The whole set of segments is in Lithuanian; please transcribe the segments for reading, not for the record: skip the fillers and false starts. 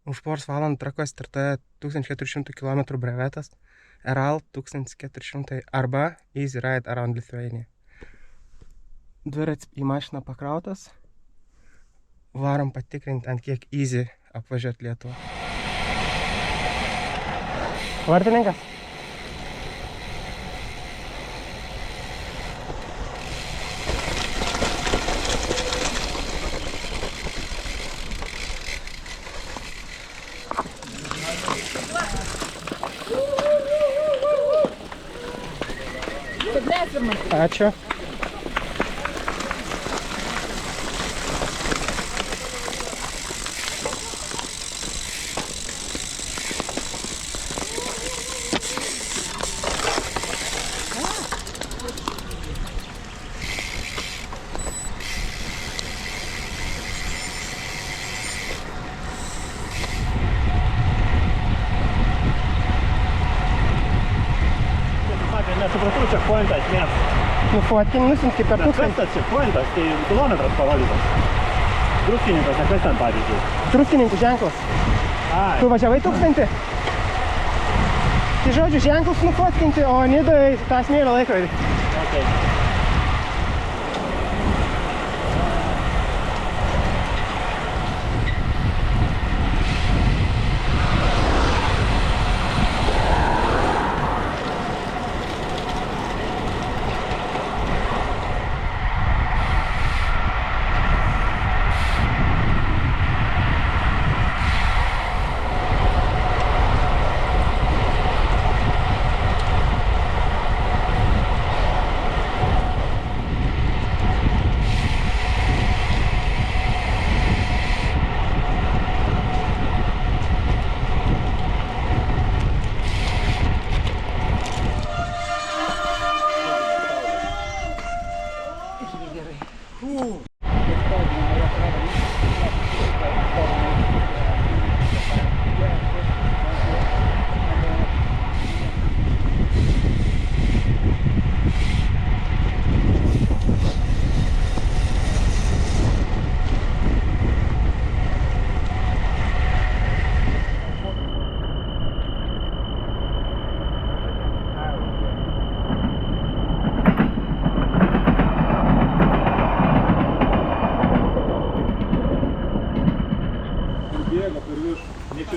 Už poros valandų Trakos startuoja 1400 km brevetas, RAL 1400 arba Easy Ride Around Lithuania. Dviratis į mašiną pakrautas, varom patikrinti, ant kiek easy apvažiuoti Lietuvą. Vartininkas. Ačiū. Nesupratau checkpointą esmės. Nufotkin, nusimti per 1000. Kas tas checkpointas, tai kilometras parodytas. Druskininkas, ne kas ten pavyzdžiui. Druskininkų ženklas. Ai. Tu važiavai 1000? Tai žodžiu, ženklus nufotkinti, o Nidoj tą smėlio laikrodį. Okay.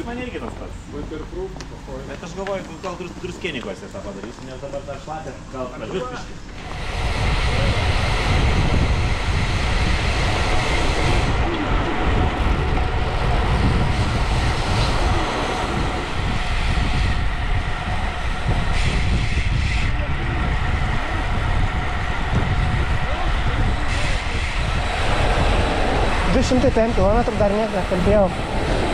Man irgi tas pats. Bet aš galvoju, gal druskininkuose tą padarysiu, nes dabar dar šlapia, gal pražiūs biškį. km dar niek nekalbėjau.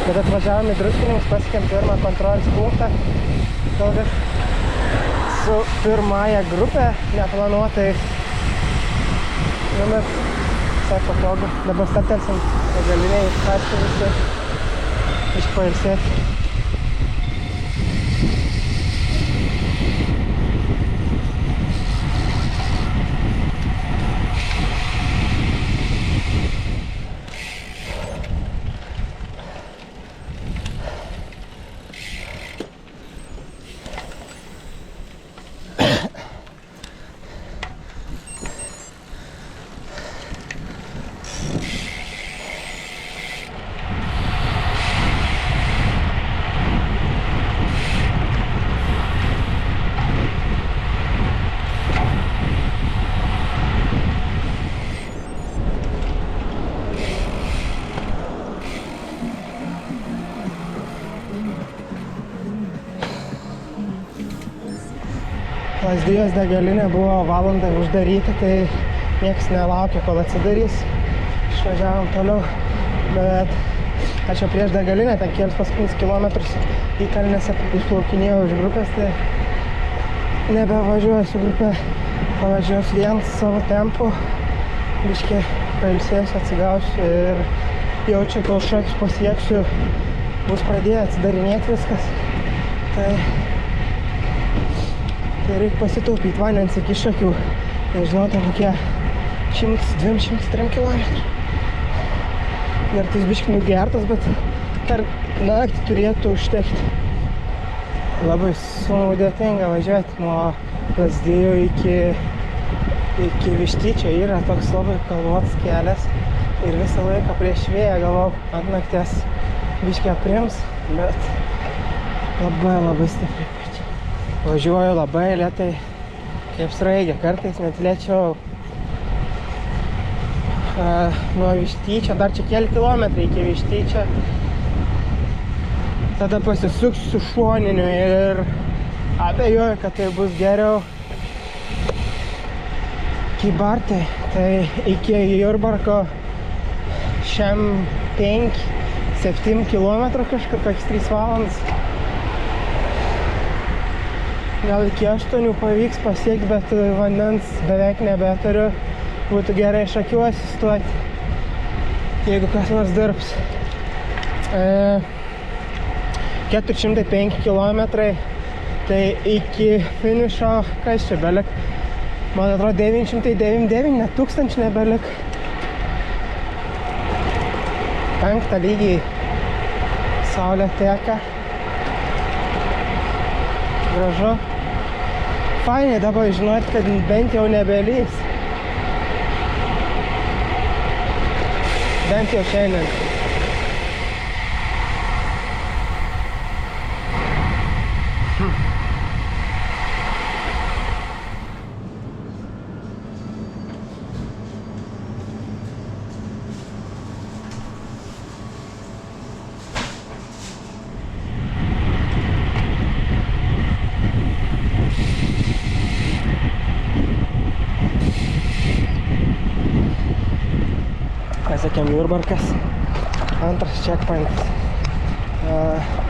Bet atvažiavom į Druskininkus, pasiekėm pirmą kontrolės punktą. Galbūt su pirmąją grupę neplanuotai. Bet visai patogu. Dabar stabtelsim galiniai iškarti visi. Išpailsėti. Lazdijos degalinė buvo valandą uždaryta, tai niekas nelaukia, kol atsidarys. Išvažiavom toliau, bet aš jau prieš degalinę, ten kelius paskutinius kilometrus į Kalnėse išplaukinėjau iš grupės, tai nebevažiuoju su grupė, pavažiuosiu vien savo tempu, biškį pailsėsiu, atsigausiu ir jaučiu, kol šokius pasieksiu, bus pradėję atsidarinėti viskas. Tai reikia pasitaupyti vandens iki šakių. Nežinau, ten kokie 100, 200, 3 km. Gertis biškį nugertas, bet per naktį turėtų užtekti. Labai sudėtinga važiuoti nuo Lazdijų iki Vištyčio. Yra toks labai kalvotas kelias ir visą laiką prieš vėją galvau, ant nakties biškį aprims, bet labai stipriai. Važiuoju labai lėtai, kaip sraigė, kartais net lėčiau. Nuo Vištyčio, dar čia keli kilometrai iki Vištyčio. Tada pasisuksiu su šoniniu ir abejoju, kad tai bus geriau. Kybartai, tai iki Jurbarko šiam 5-7 km kažkur, kokias 3 valandas. Gal iki 8 pavyks pasiekti, bet vandens beveik nebeturiu. Būtų gerai šakiuosi stoti, jeigu kas nors dirbs. 405 km, tai iki finišo, kas čia belik? Man atrodo 999, net 1000 nebelik. 5 lygiai saulė teka. Gražu. Fainai dabar žinoti, kad bent jau nebelys. Bent jau šiandien. Pasiekėm Jurbarkas, antras checkpointas.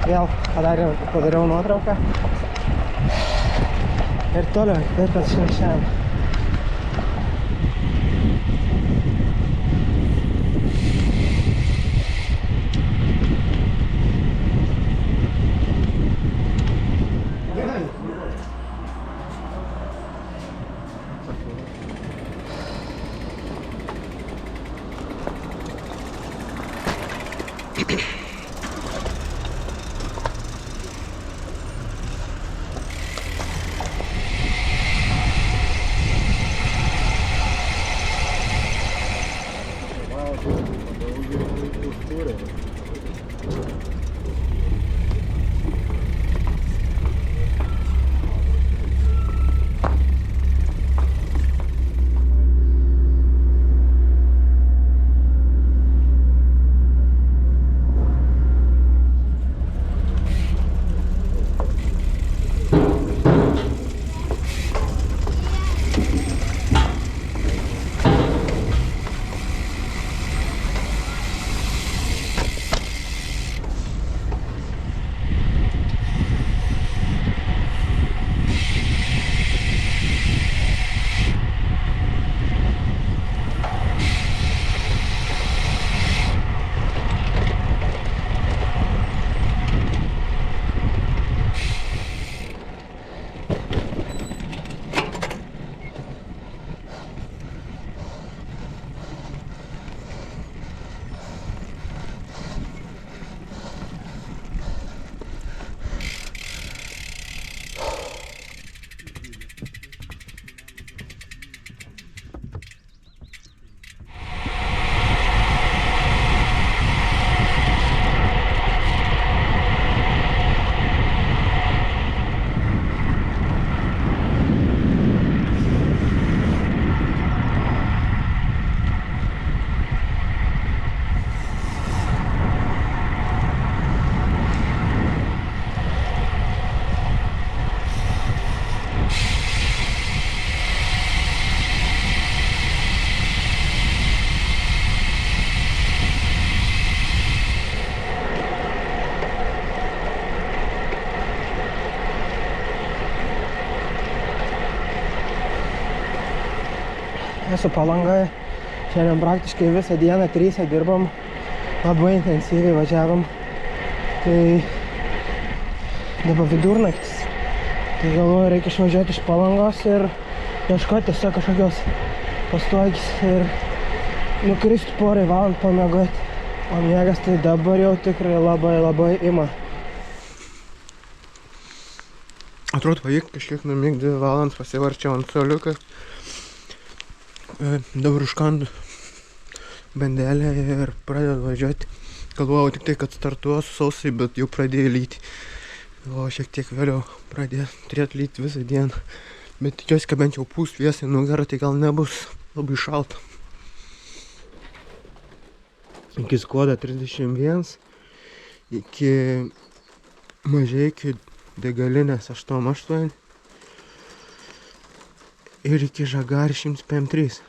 Vėl padariau nuotrauką ir toliau, taip pat šiandien. Esu Palangoje, šiandien praktiškai visą dieną 3 dirbam, labai intensyviai važiavom, tai dabar vidurnaktis, tai galvoju, reikia išvažiuoti iš Palangos ir ieškoti tiesiog kažkokios pastogės ir nukristi porai valandų pamiegoti. O miegas tai dabar jau tikrai labai ima. Atrodo, pavyko kažkiek numigt 2 valandas, pasivarčiau ant suoliuką. Dabar užkandu bandelę ir pradedu važiuoti. Galvojau tik tai, kad startuosiu sausai, bet jau pradėjo lyti. O šiek tiek vėliau turėtų lyti visą dieną. Bet tikiuosi, kad bent jau pūs vėsai nugarą, tai gal nebus labai šalta. Iki Skoda 31, iki Mažeikių degalinės 88 ir iki Žagarį 153.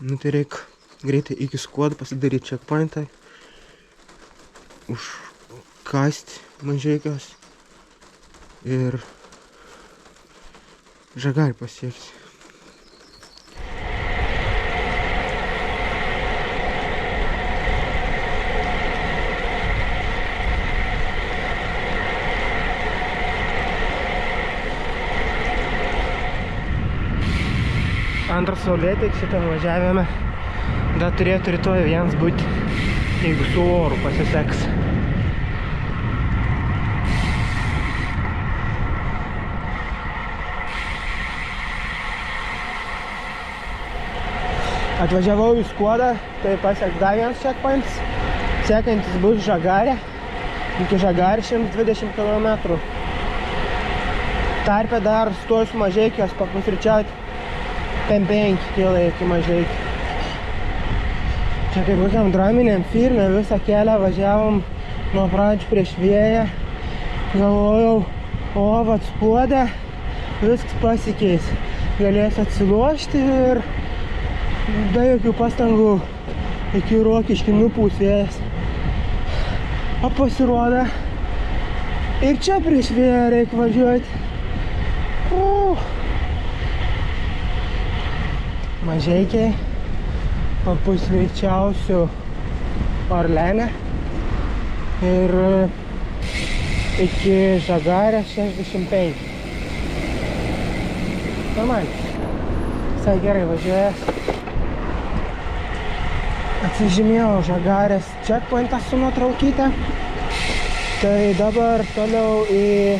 Nu tai reikia greitai iki Skoda pasidaryti checkpointą, užkasti Mažeikios ir Žagarį pasiekti. Antras saulėtekis šitą važiavime, dar turėtų rytoj vienas būti, jeigu su oru pasiseks. Atvažiavau į Skodą, tai pasieks dar vienas checkpoints, sekantis bus Žagarė, iki Žagarį 120 km. Tarpe dar stojus Mažeikios papusryčiauti. 5 kilo iki Mažeikių. Čia kaip kokiam draminiam filme visą kelią važiavom nuo pradžių prieš vėją. Galvojau, o vat Skoda viskas pasikeis. Galės atsilošti ir be jokių pastangų iki Rokiškių nupūs vėjas. O pasirodo, ir čia prieš vėją reikia važiuoti. Mažeikiai, papusryčiausiu Orlene ir iki Žagarė 65. Normaliai. Visai gerai važiuojas. Atsižymėjau Žagarės checkpointą su nuotraukyte. Tai dabar toliau į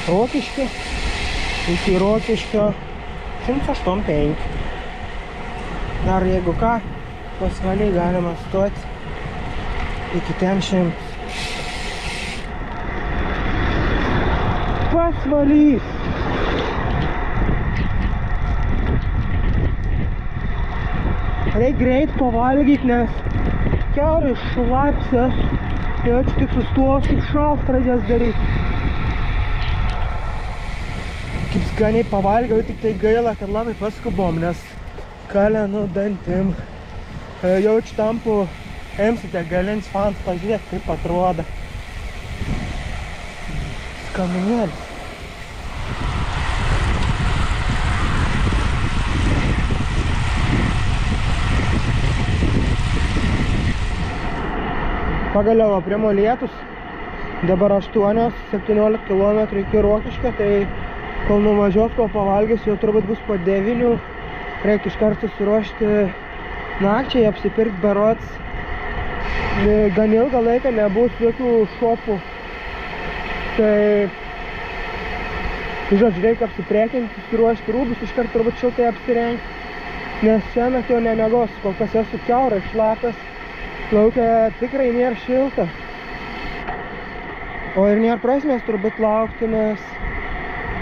Rokiškį. Iki Rokiškio 185. Dar jeigu ką, pasvaliai galima stoti iki ten 100. Pasvalys! Reikia greit pavalgyti, nes kiaurai šlapsias. Tai aš tik sustosiu, šalt pradės daryti. Kaip skaniai pavalgiau, tik tai gaila, kad labai paskubom, nes kalenu dantim. Jaučiu tampu, imsite galins fans, pažiūrėk, kaip atrodo. Skanumėlis. Pagaliau aprimo lietus. Dabar 8-17 km iki Rokiškio, tai kol nuvažiuos, kol pavalgys, jau turbūt bus po 9. Reikia iš karto susiruošti nakčiai, apsipirkti berods. Gan ilgą laiką nebus jokių šopų. Tai, žodžiu, reikia apsiprekinti, susiruošti rūbus, iš karto turbūt šiltai apsirengti. Nes šiandien jau nemegos, kol kas esu kiaurai šlapias. Laukia tikrai nėra šilta. O ir nėra prasmės turbūt laukti, nes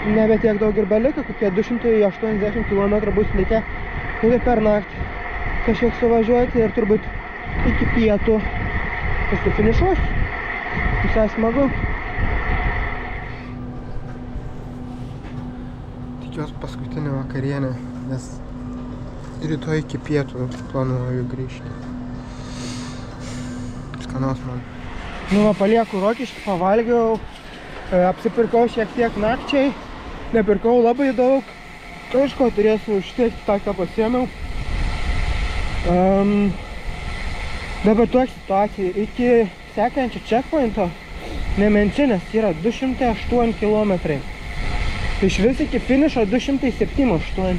nebe tiek daug ir beliko, kokie 280 km bus likę. Tai per naktį kažkiek suvažiuoti ir turbūt iki pietų pasifinišuosiu. Visai smagu. Tikiuosi paskutinę vakarienę, nes rytoj iki pietų planuoju grįžti. Skanaus man. Nu va, palieku Rokiškį, pavalgiau, apsipirkau šiek tiek nakčiai. Nepirkau labai daug, kažko turėsiu užtekti tą, ką pasiėmiau. Dabar tokia situacija, iki sekančio checkpointo Nemenčinės yra 208 km. Iš vis iki finišo 207-8.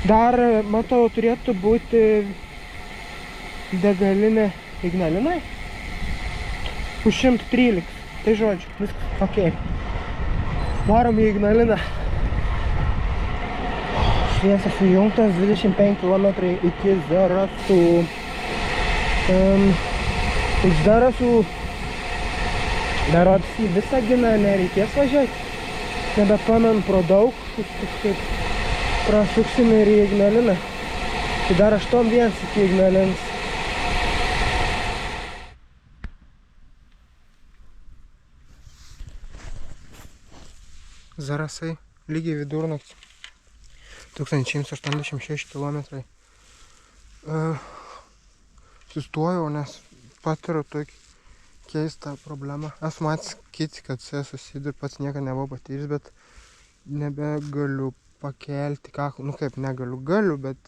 Dar, matau, turėtų būti degalinė Ignalinai. Už 113. Tai žodžiu, viskas ok. Varom į Ignaliną. Šviesas įjungtas, 25 km iki Zarasų. Iš Zarasų berods į Visaginą nereikės važiuoti. Nebepamenu pro daug, kažkaip prasuksim ir į Ignaliną. Tai dar 8-1 iki Ignalinos. Zarasai, lygiai vidurnaktis. 1186 km. Sustojau, nes patiriu tokį keistą problemą. Esu matęs kiti, kad su ja susiduriu, pats niekada nebuvau patyręs, bet nebegaliu pakelti kaklą. Nu kaip negaliu, galiu, bet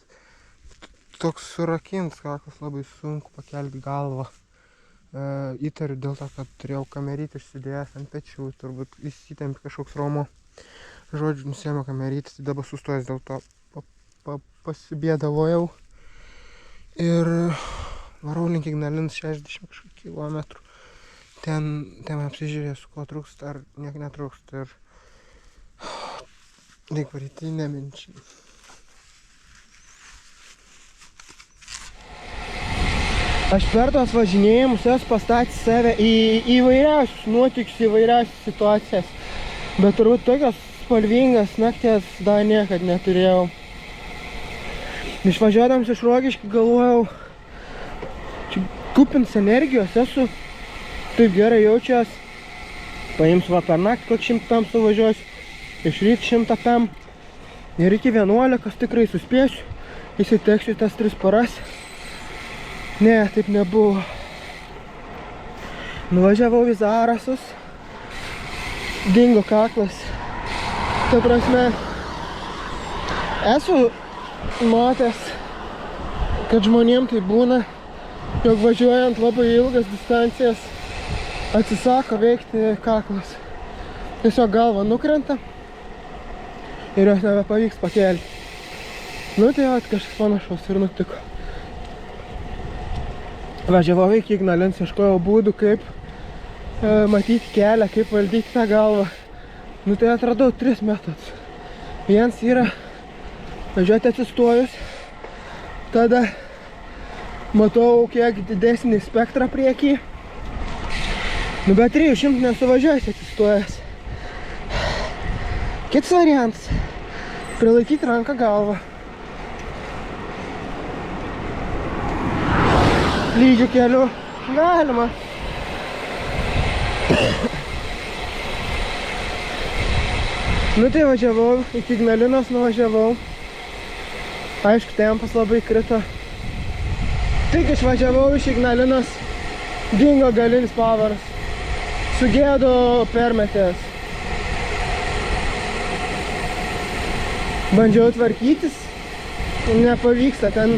toks surakintas kaklas, labai sunku pakelti galvą. Įtariu dėl to, kad turėjau kamerytį išsidėjęs ant pečių, turbūt įsitempė kažkoks raumuo. Žodžiu, nusėmiau kamerytį, tai dabar sustojęs dėl to pasibėdavau jau. Ir varau link Ignalinos 60 km. Ten apsižiūrėsiu, ko trūksta, ar niek netrūksta. Ir reik varyti neminčiai. Aš per tos važinėjimus esu pastatęs save į įvairiausius nuotykius, įvairiausias situacijas. Bet turbūt tokios spalvingas nakties dar niekad neturėjau. Išvažiuodams iš Rokiškio galvojau, čia kupins energijos esu, taip gerai jaučiuos. Paimsiu va per naktį, kokį 100 pem suvažiuosiu, iš ryt 100 pem ir iki 11 tikrai suspėsiu, įsiteksiu tas 3 paras. Ne, taip nebuvo. Nuvažiavau į Zarasus, dingo kaklas. Ta prasme, esu matęs, kad žmonėm tai būna, jog važiuojant labai ilgas distancijas atsisako veikti kaklas. Tiesiog galva nukrenta ir jos nebepavyks pakelti. Nu tai vat kažkas panašaus ir nutiko. Važiavau iki Ignalinos, ieškojau būdų, kaip matyti kelią, kaip valdyti tą galvą. Nu tai atradau 3 metodus. Vienas yra važiuoti atsistojus, tada matau kiek didesnį spektrą priekį. Nu bet 300 nesuvažiuosi atsistojęs. Kitas variantas – prilaikyti ranką galvą. Lygių keliu galima. Nu tai važiavau, iki Ignalinos nuvažiavau. Aišku, tempas labai krito. Tik išvažiavau iš Ignalinos, dingo galinis pavaras. Sugėdo permetės. Bandžiau tvarkytis, nepavyksta. Ten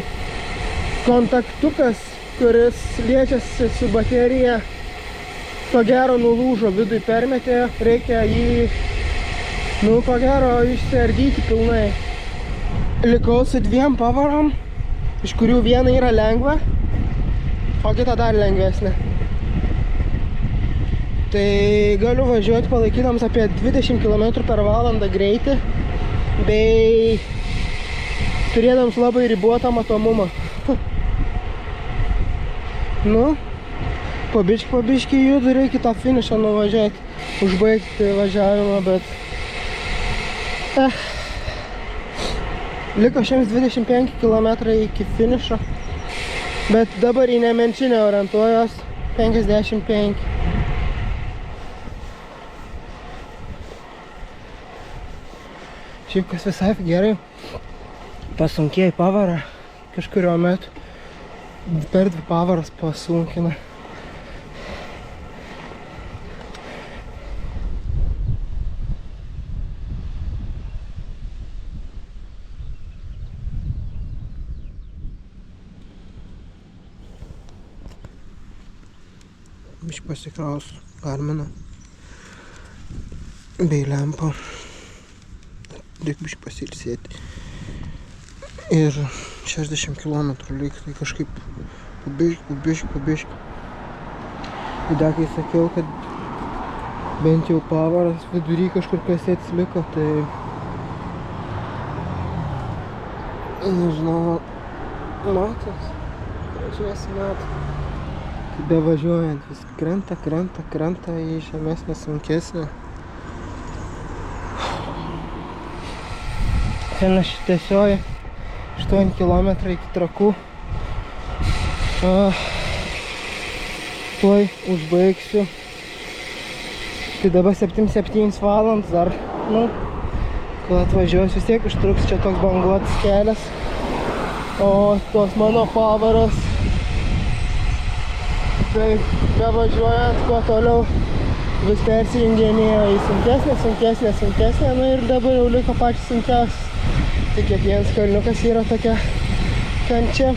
kontaktukas, kuris liečiasi su baterija, ko gero nulūžo, vidui permetė, reikia jį, ko gero išsiardyti pilnai. Likau su 2 pavarom, iš kurių viena yra lengva, o kita dar lengvesnė. Tai galiu važiuoti palaikydamas apie 20 km per valandą greitį, bei turėdams labai ribotą matomumą. Nu, pabiškį judu, reikia tą finišą nuvažiuoti, užbaigti važiavimą, bet... Liko 125 km iki finišo, bet dabar į Nemenčinę orientuojos 55. Šiaip kas visai gerai, pasunkėjai pavarą kažkurio metu, per 2 pavaras pasunkina. Biškį pasikrausiu Garminą bei lempą. Reikia biškį pasilsėti. Ir 60 km lyg, tai kažkaip biškį. Ir dar kai sakiau, kad bent jau pavaras vidury kažkur kasėtis liko, tai nežinau, matot, važiuosi metų. Bevažiuojant vis krenta į žemesnę, sunkesnę. Ten aš tiesioji 8 km iki Trakų. Tuoj užbaigsiu. Tai dabar 7 valandas dar, kol atvažiuosiu, vis tiek užtruks čia toks banguotas kelias. O tos mano pavaras, tai bevažiuojant kuo toliau vis persijunginėjo į sunkesnę, ir dabar jau liko pačios sunkiausias. Tai kiekvienas kalniukas yra tokia kančia.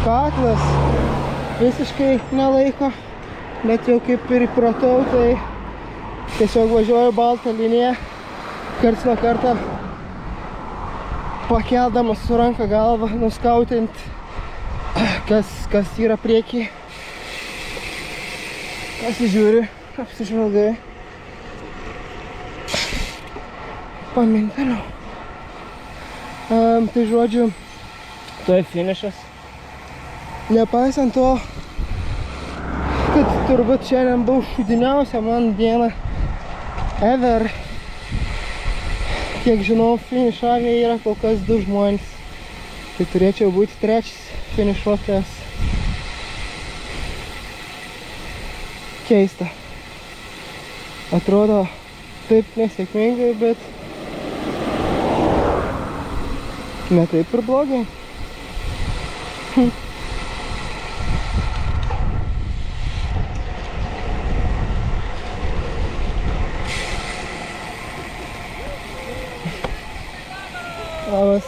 Kaklas visiškai nelaiko, bet jau kaip ir įpratau, tai tiesiog važiuoju baltą liniją, karts nuo karto pakeldamas su ranka galvą, nuskautint, kas yra prieky. Pasižiūri, apsižvalgai. Paminteliau. Tai žodžiu, tuoj finišas. Nepaisant to, kad turbūt šiandien buvo šūdiniausia man diena ever. Kiek žinau, finišavę yra kol kas 2 žmonės. Tai turėčiau būti 3 finišuotojas. Keista. Atrodo taip nesėkmingai, bet ne taip ir blogai. Labas.